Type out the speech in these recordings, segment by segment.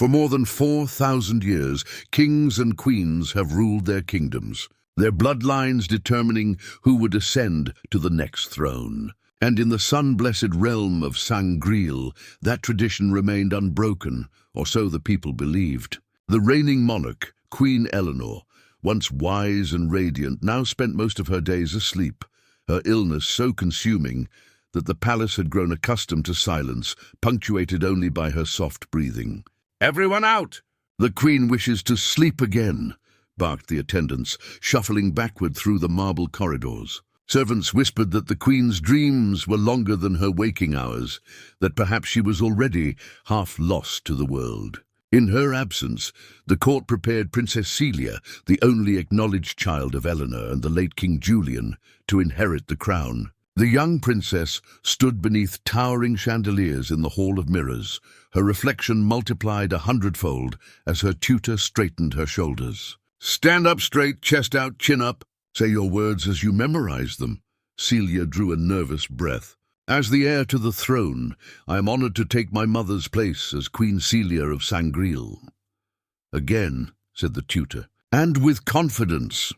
For more than 4,000 years, kings and queens have ruled their kingdoms, their bloodlines determining who would ascend to the next throne. And in the sun-blessed realm of Sangreal, that tradition remained unbroken, or so the people believed. The reigning monarch, Queen Eleanor, once wise and radiant, now spent most of her days asleep, her illness so consuming that the palace had grown accustomed to silence, punctuated only by her soft breathing. "Everyone out! The Queen wishes to sleep again," barked the attendants, shuffling backward through the marble corridors. Servants whispered that the Queen's dreams were longer than her waking hours, that perhaps she was already half lost to the world. In her absence, the court prepared Princess Celia, the only acknowledged child of Eleanor and the late King Julian, to inherit the crown. The young princess stood beneath towering chandeliers in the Hall of Mirrors, her reflection multiplied 100-fold as her tutor straightened her shoulders. "Stand up straight, chest out, chin up. Say your words as you memorize them." Celia drew a nervous breath. "As the heir to the throne, I am honored to take my mother's place as Queen Celia of Sangreal." "Again," said the tutor, "and with confidence."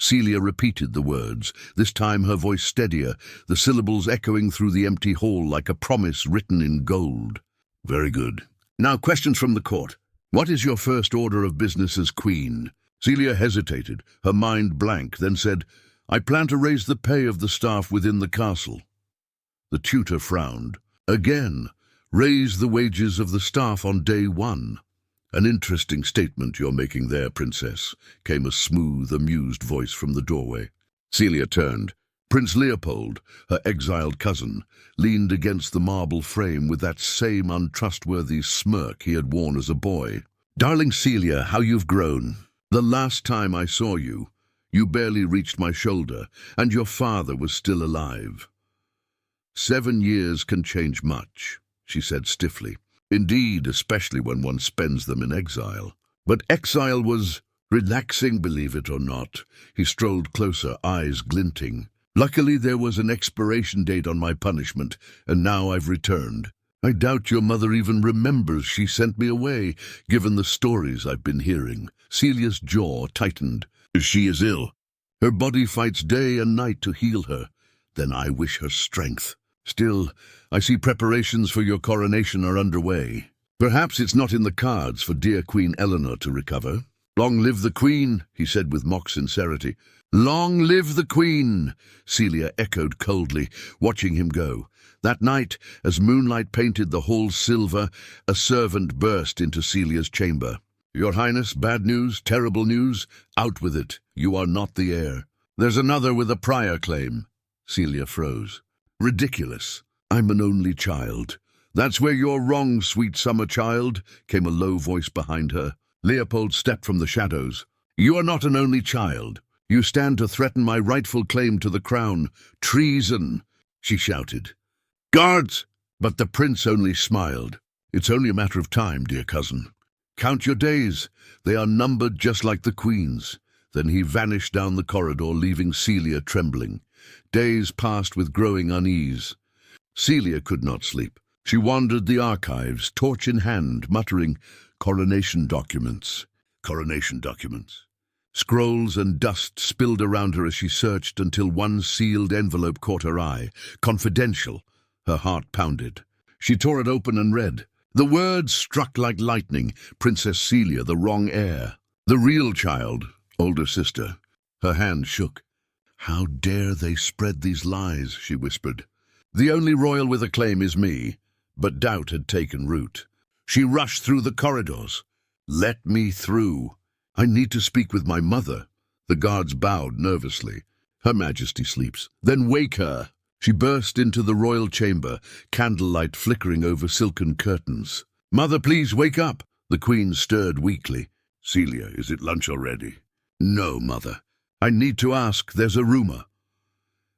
Celia repeated the words, this time her voice steadier, the syllables echoing through the empty hall like a promise written in gold. "Very good. Now questions from the court. What is your first order of business as queen?" Celia hesitated, her mind blank, then said, "I plan to raise the pay of the staff within the castle." The tutor frowned. "Again, raise the wages of the staff on day one." "An interesting statement you're making there, Princess," came a smooth, amused voice from the doorway. Celia turned. Prince Leopold, her exiled cousin, leaned against the marble frame with that same untrustworthy smirk he had worn as a boy. "Darling Celia, how you've grown. The last time I saw you, you barely reached my shoulder, and your father was still alive." 7 years can change much," she said stiffly. "Indeed, especially when one spends them in exile. But exile was relaxing, believe it or not." He strolled closer, eyes glinting. "Luckily there was an expiration date on my punishment, and now I've returned. I doubt your mother even remembers she sent me away, given the stories I've been hearing." Celia's jaw tightened. "She is ill. Her body fights day and night to heal her. Then I wish her strength. Still, I see preparations for your coronation are underway. Perhaps it's not in the cards for dear Queen Eleanor to recover." "Long live the Queen," he said with mock sincerity. "Long live the Queen," Celia echoed coldly, watching him go. That night, as moonlight painted the hall silver, a servant burst into Celia's chamber. "Your Highness, bad news, terrible news. Out with it. You are not the heir." "There's another with a prior claim." Celia froze. "Ridiculous. I'm an only child." "That's where you're wrong, sweet summer child," came a low voice behind her. Leopold stepped from the shadows. "You are not an only child. You stand to threaten my rightful claim to the crown. Treason!" she shouted. "Guards!" But the prince only smiled. "It's only a matter of time, dear cousin. Count your days. They are numbered just like the Queen's." Then he vanished down the corridor, leaving Celia trembling. Days passed with growing unease. Celia could not sleep. She wandered the archives, torch in hand, muttering, "Coronation documents. Coronation documents." Scrolls and dust spilled around her as she searched until one sealed envelope caught her eye. Confidential. Her heart pounded. She tore it open and read. The words struck like lightning. Princess Celia, the wrong heir. The real child, older sister. Her hand shook. "How dare they spread these lies?" she whispered. "The only royal with a claim is me." But doubt had taken root. She rushed through the corridors. "Let me through. I need to speak with my mother." The guards bowed nervously. "Her Majesty sleeps." "Then wake her." She burst into the royal chamber, candlelight flickering over silken curtains. "Mother, please wake up." The Queen stirred weakly. "Celia, is it lunch already?" "No, Mother. I need to ask. There's a rumor."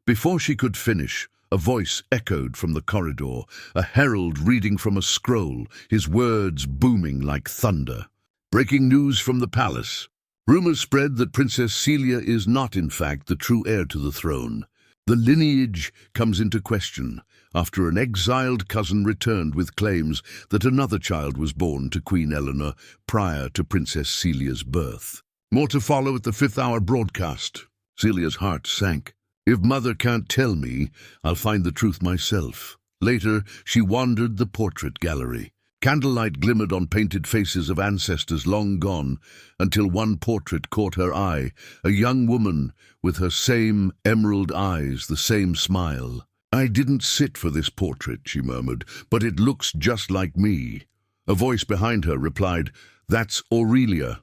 Before she could finish, a voice echoed from the corridor, a herald reading from a scroll, his words booming like thunder. "Breaking news from the palace. Rumors spread that Princess Celia is not, in fact, the true heir to the throne. The lineage comes into question. after an exiled cousin returned with claims that another child was born to Queen Eleanor prior to Princess Celia's birth. More to follow at the 5th-hour broadcast. Celia's heart sank. If Mother can't tell me, I'll find the truth myself. Later, she wandered the portrait gallery. Candlelight glimmered on painted faces of ancestors long gone, until one portrait caught her eye, a young woman with her same emerald eyes, the same smile. "I didn't sit for this portrait," she murmured, "but it looks just like me." A voice behind her replied, "That's Aurelia."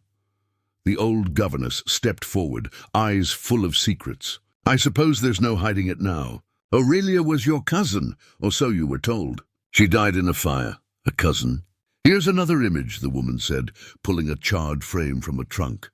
The old governess stepped forward, eyes full of secrets. "I suppose there's no hiding it now. Aurelia was your cousin, or so you were told. She died in a fire. A cousin." "Here's another image," the woman said, pulling a charred frame from a trunk.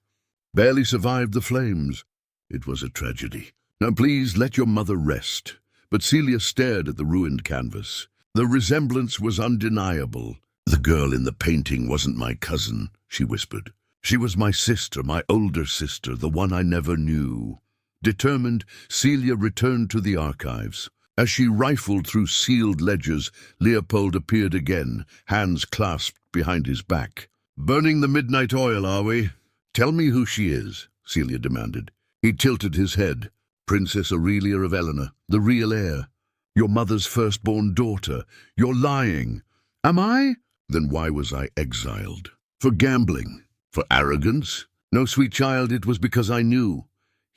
"Barely survived the flames. It was a tragedy. Now please let your mother rest." But Celia stared at the ruined canvas. The resemblance was undeniable. "The girl in the painting wasn't my cousin," she whispered. "She was my sister, my older sister, the one I never knew." Determined, Celia returned to the archives. As she rifled through sealed ledgers, Leopold appeared again, hands clasped behind his back. "Burning the midnight oil, are we? Tell me who she is," Celia demanded. He tilted his head. "Princess Aurelia of Eleanor, the real heir. Your mother's firstborn daughter. You're lying." "Am I?" "Then why was I exiled? For gambling? For arrogance?" "No, sweet child, it was because I knew."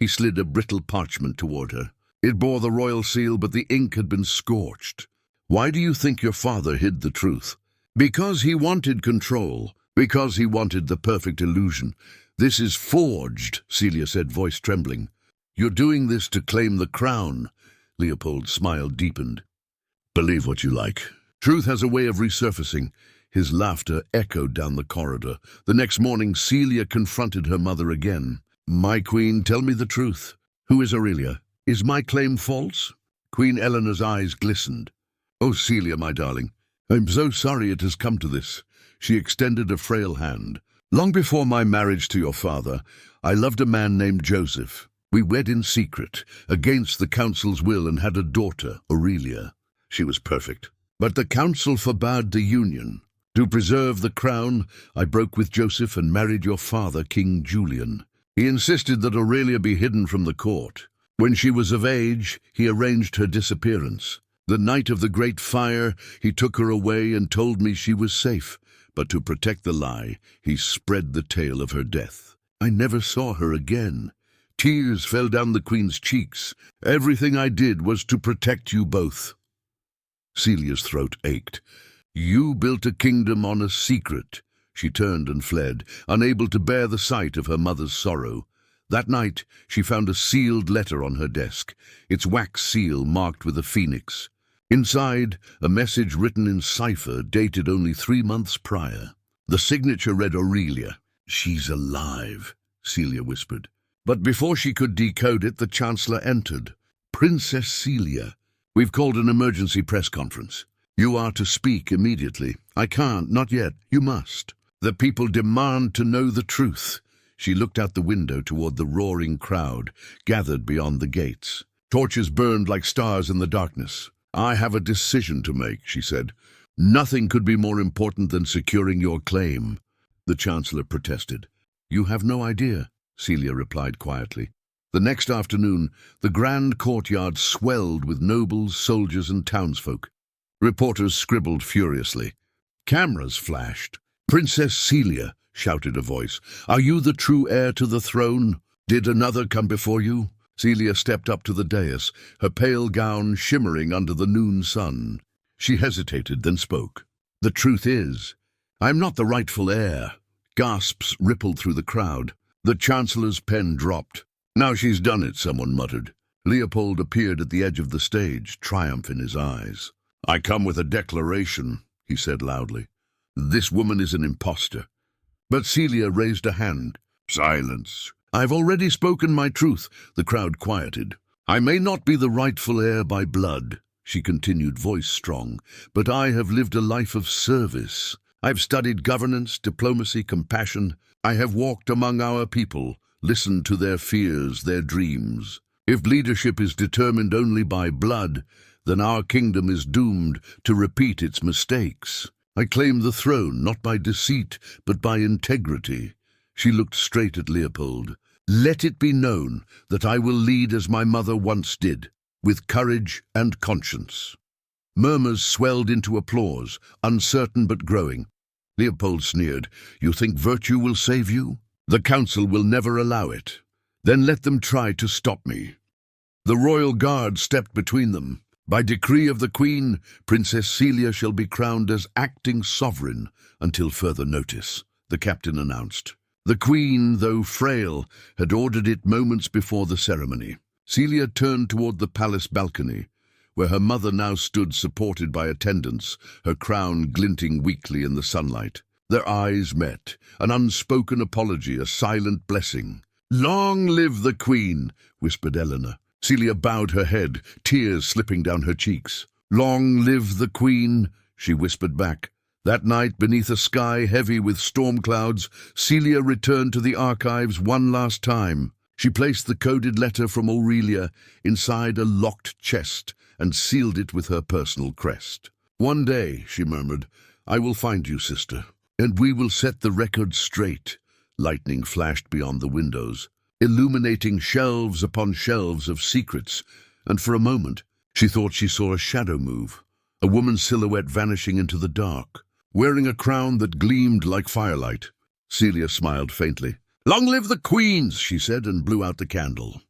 He slid a brittle parchment toward her. It bore the royal seal, but the ink had been scorched. "Why do you think your father hid the truth?" "Because he wanted control. Because he wanted the perfect illusion." "This is forged," Celia said, voice trembling. "You're doing this to claim the crown." Leopold's smile deepened. "Believe what you like. Truth has a way of resurfacing." His laughter echoed down the corridor. The next morning, Celia confronted her mother again. "My queen, tell me the truth. Who is Aurelia? Is my claim false?" Queen Eleanor's eyes glistened. "Oh, Celia, my darling, I'm so sorry it has come to this." She extended a frail hand. "Long before my marriage to your father, I loved a man named Joseph. We wed in secret, against the council's will, and had a daughter, Aurelia. She was perfect. But the council forbade the union. To preserve the crown, I broke with Joseph and married your father, King Julian. He insisted that Aurelia be hidden from the court. When she was of age, he arranged her disappearance. The night of the great fire, he took her away and told me she was safe. But to protect the lie, he spread the tale of her death. I never saw her again. Tears fell down the queen's cheeks. Everything I did was to protect you both." Celia's throat ached. "You built a kingdom on a secret." She turned and fled, unable to bear the sight of her mother's sorrow. That night, she found a sealed letter on her desk, its wax seal marked with a phoenix. Inside, a message written in cipher dated only 3 months prior. The signature read Aurelia. "She's alive," Celia whispered. But before she could decode it, the Chancellor entered. "Princess Celia, we've called an emergency press conference. You are to speak immediately." "I can't, not yet. You must. The people demand to know the truth." She looked out the window toward the roaring crowd, gathered beyond the gates. Torches burned like stars in the darkness. "I have a decision to make," she said. "Nothing could be more important than securing your claim." The Chancellor protested. "You have no idea," Celia replied quietly. The next afternoon, the grand courtyard swelled with nobles, soldiers, and townsfolk. Reporters scribbled furiously. Cameras flashed. "Princess Celia," shouted a voice, "are you the true heir to the throne? Did another come before you?" Celia stepped up to the dais, her pale gown shimmering under the noon sun. She hesitated, then spoke. "The truth is, I'm not the rightful heir." Gasps rippled through the crowd. The Chancellor's pen dropped. "Now she's done it," someone muttered. Leopold appeared at the edge of the stage, triumph in his eyes. "I come with a declaration," he said loudly. "This woman is an impostor." But Celia raised a hand. "Silence. I've already spoken my truth." The crowd quieted. "I may not be the rightful heir by blood," she continued, voice strong, "but I have lived a life of service. I've studied governance, diplomacy, compassion. I have walked among our people, listened to their fears, their dreams. If leadership is determined only by blood, then our kingdom is doomed to repeat its mistakes. I claim the throne, not by deceit, but by integrity." She looked straight at Leopold. "Let it be known that I will lead as my mother once did, with courage and conscience." Murmurs swelled into applause, uncertain but growing. Leopold sneered. "You think virtue will save you? The council will never allow it. Then let them try to stop me." The royal guard stepped between them. "By decree of the Queen, Princess Celia shall be crowned as acting sovereign until further notice," the captain announced. The Queen, though frail, had ordered it moments before the ceremony. Celia turned toward the palace balcony, where her mother now stood supported by attendants, her crown glinting weakly in the sunlight. Their eyes met, an unspoken apology, a silent blessing. "Long live the Queen," whispered Eleanor. Celia bowed her head, tears slipping down her cheeks. "Long live the Queen," she whispered back. That night, beneath a sky heavy with storm clouds, Celia returned to the archives one last time. She placed the coded letter from Aurelia inside a locked chest and sealed it with her personal crest. "One day," she murmured, "I will find you, sister, and we will set the record straight." Lightning flashed beyond the windows, illuminating shelves upon shelves of secrets, and for a moment she thought she saw a shadow move, a woman's silhouette vanishing into the dark, wearing a crown that gleamed like firelight. Celia smiled faintly. "Long live the Queens," she said, and blew out the candle.